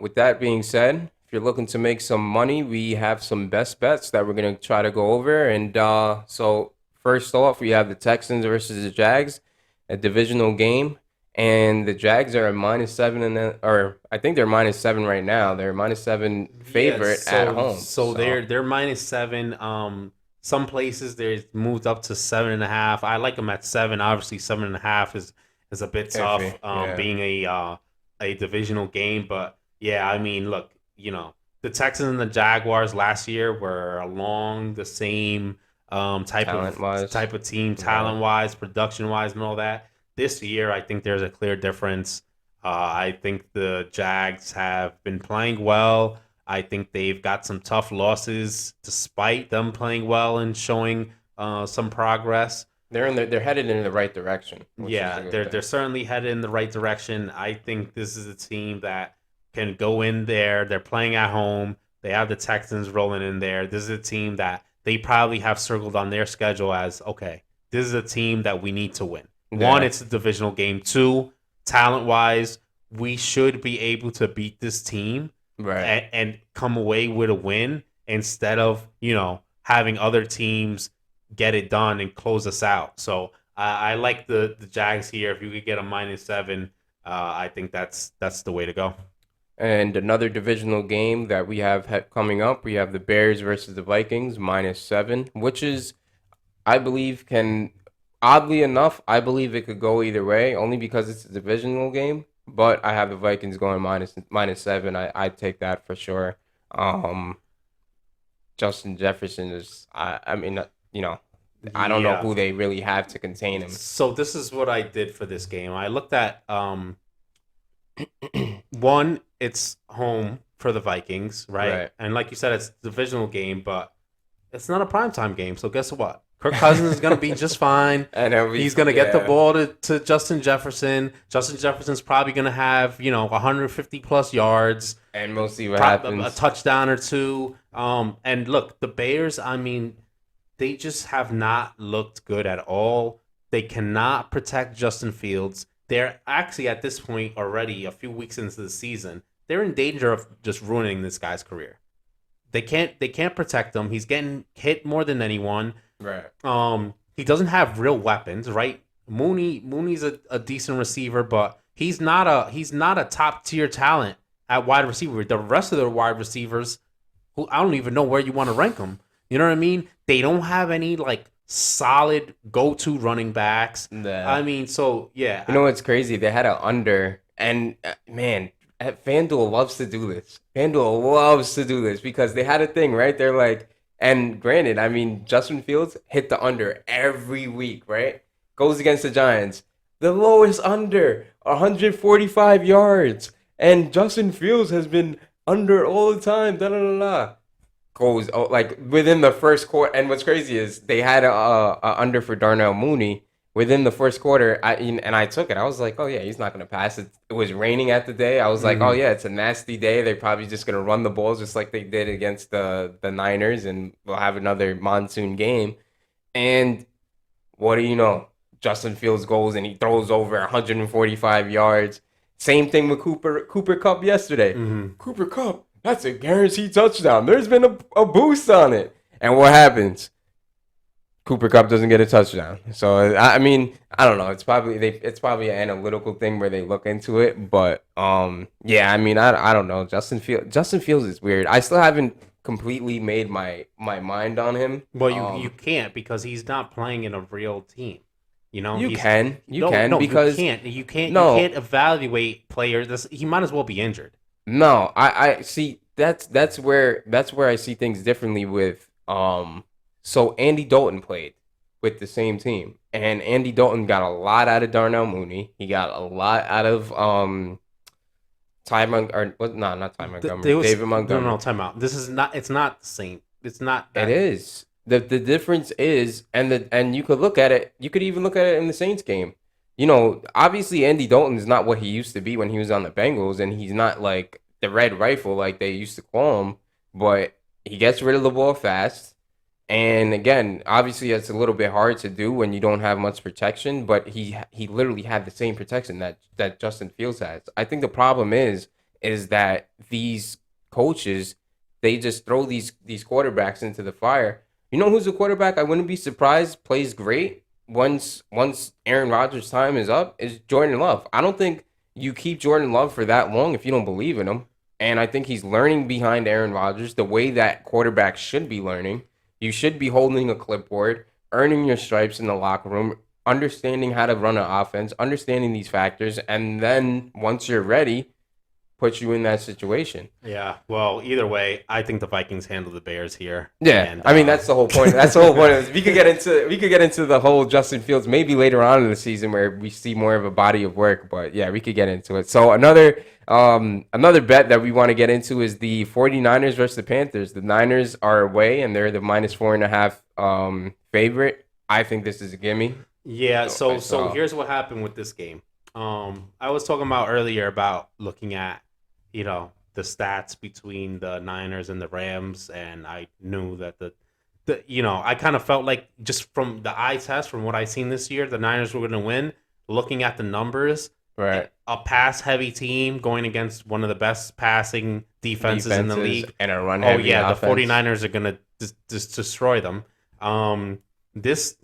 with that being said, if you're looking to make some money, we have some best bets that we're gonna try to go over. And so first off, we have the Texans versus the Jags, a divisional game, and the Jags are a -7 or I think they're -7 right now. They're -7 Yeah, favorite at so home. so So they're -7. Some places they're moved up to 7.5. I like them at 7. Obviously, 7.5 is a bit tough. iffy, yeah. Being a divisional game, but yeah, I mean, look, the Texans and the Jaguars last year were along the same type of Talent wise, team, right? talent wise, production wise, and all that. This year, I think there's a clear difference. I think the Jags have been playing well. I think they've got some tough losses despite them playing well and showing some progress. They're headed in the right direction, which is a Yeah, good they're thing. certainly headed in the right direction. I think this is a team that can go in there. They're playing at home. They have the Texans rolling in there. This is a team that they probably have circled on their schedule as okay. This is a team that we need to win. One, Yeah, it's a divisional game. Two, talent wise, we should be able to beat this team right. and come away with a win instead of having other teams get it done and close us out. So I like the Jags here. If you could get a -7, I think that's the way to go. And another divisional game that we have coming up, we have the Bears versus the Vikings, -7, which is, I believe, can, oddly enough, I believe it could go either way, only because it's a divisional game. But I have the Vikings going -7. I take that for sure. Um, Justin Jefferson is, I mean, I don't know Yeah. who they really have to contain him. So this is what I did for this game. I looked at one, it's home for the Vikings, right? Right. And like you said, it's a divisional game, but it's not a primetime game. So guess what? Kirk Cousins is going to be just fine. And it'll be, He's going to get the yeah, ball to Justin Jefferson. Justin Jefferson's probably going to have, 150 plus yards, and we'll see what a happens. touchdown or two. And look, the Bears, I mean, they just have not looked good at all. They cannot protect Justin Fields. They're actually at this point already a few weeks into the season. They're in danger of just ruining this guy's career. They can't protect him. He's getting hit more than anyone. Right. He doesn't have real weapons, right? Mooney's a decent receiver, but he's not a top tier talent at wide receiver. The rest of the wide receivers, who I don't even know where you want to rank them. You know what I mean? They don't have any like solid go to running backs. Yeah. I mean, so yeah, You know what's crazy? They had an under, and man, FanDuel loves to do this. FanDuel loves to do this because they had a thing, right? They're like, and granted, I mean, Justin Fields hit the under every week, right? Goes against the Giants. The lowest under, 145 yards. And Justin Fields has been under all the time. Da da da da. Goes like within the first quarter. And what's crazy is they had a under for Darnell Mooney within the first quarter. I took it. I was like, oh yeah, he's not gonna pass it. It was raining at the day. I was like, oh mhm. yeah, it's a nasty day. They're probably just gonna run the ball just like they did against the Niners, and we'll have another monsoon game. And what do you know? Justin Fields goes and he throws over 145 yards. Same thing with Cooper Cup yesterday. Mhm. Cooper Cup, that's a guaranteed touchdown. There's been a boost on it. And what happens? Cooper Cup doesn't get a touchdown. So I mean, I don't know. It's probably an analytical thing where they look into it, but yeah, I mean, I don't know. Justin Fields is weird. I still haven't completely made my mind on him. Well, you can't because he's not playing in a real team. You He's can you no can no you because can't no, evaluate players. He might as well be injured. no, I see that's where I see things differently with so Andy Dalton played with the same team, and Andy Dalton got a lot out of Darnell Mooney. He got a lot out of or what, no, not Ty Montgomery, There was David no Montgomery. time out. This is not. It's not the same. It's not It that. is. The difference is, and you could look at it, you could even look at it in the Saints game. Obviously Andy Dalton is not what he used to be when he was on the Bengals, and he's not like the red rifle like they used to call him, but he gets rid of the ball fast. And again, obviously it's a little bit hard to do when you don't have much protection, but he literally had the same protection that Justin Fields has. I think the problem is is that these coaches, they just throw these quarterbacks into the fire. You know who's a quarterback I wouldn't be surprised plays great once Aaron Rodgers' time is up is Jordan Love. I don't think you keep Jordan Love for that long if you don't believe in him. And I think he's learning behind Aaron Rodgers the way that quarterbacks should be learning. You should be holding a clipboard, earning your stripes in the locker room, understanding how to run an offense, understanding these factors, and then once you're ready, put you in that situation. Yeah. Well, either way, I think the Vikings handle the Bears here. Yeah, And I mean that's the whole point. That's the whole point of this. We could get into the whole Justin Fields maybe later on in the season where we see more of a body of work, but yeah, we could get into it. So another bet that we want to get into is the 49ers versus the Panthers. The Niners are away and they're the -4.5 favorite. I think this is a gimme. yeah. So So here's what happened with this game. I was talking about earlier about looking at, the stats between the Niners and the Rams, and I knew that I kind of felt like just from the eye test, from what I've seen this year, the Niners were going to win. Looking at the numbers, right. a pass-heavy team going against one of the best passing defenses in the league. And a run Oh heavy yeah, offense. the 49ers are going to just destroy them. This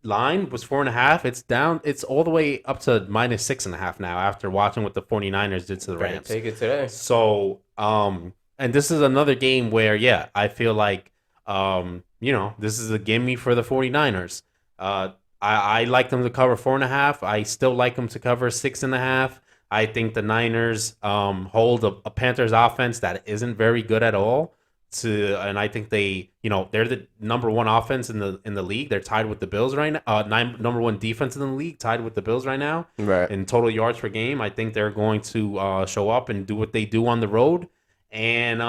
line was 4.5. It's down. It's all the way up to -6.5 now after watching what the 49ers did to the Better Rams. take it today. So, and this is another game where, yeah, I feel like, this is a gimme for the 49ers. I like them to cover 4.5. I still like them to cover 6.5. I think the Niners hold a Panthers offense that isn't very good at all. And I think they're the number one offense in the league. They're tied with the Bills right now. Number one defense in the league, tied with the Bills right now. Right. In total yards per game, I think they're going to show up and do what they do on the road. And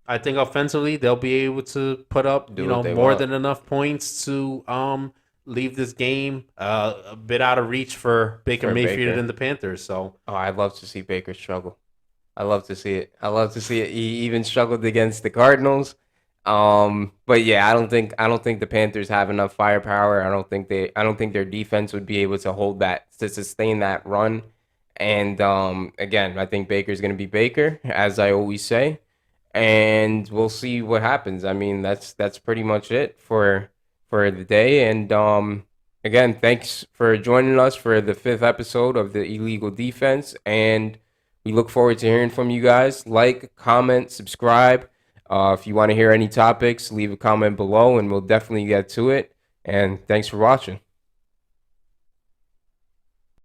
I think offensively they'll be able to put up more than enough points to leave this game a bit out of reach for Baker Mayfield and the Panthers. So I'd love to see Baker struggle. I love to see it. I love to see it. He even struggled against the Cardinals. But yeah, I don't think the Panthers have enough firepower. I don't think their defense would be able to hold that, to sustain that run. And again, I think Baker's going to be Baker, as I always say. And we'll see what happens. I mean, that's pretty much it for the day. And again, thanks for joining us for the 5th episode of the Illegal Defense. And we look forward to hearing from you guys. Like, comment, subscribe. If you want to hear any topics, leave a comment below and we'll definitely get to it. And thanks for watching.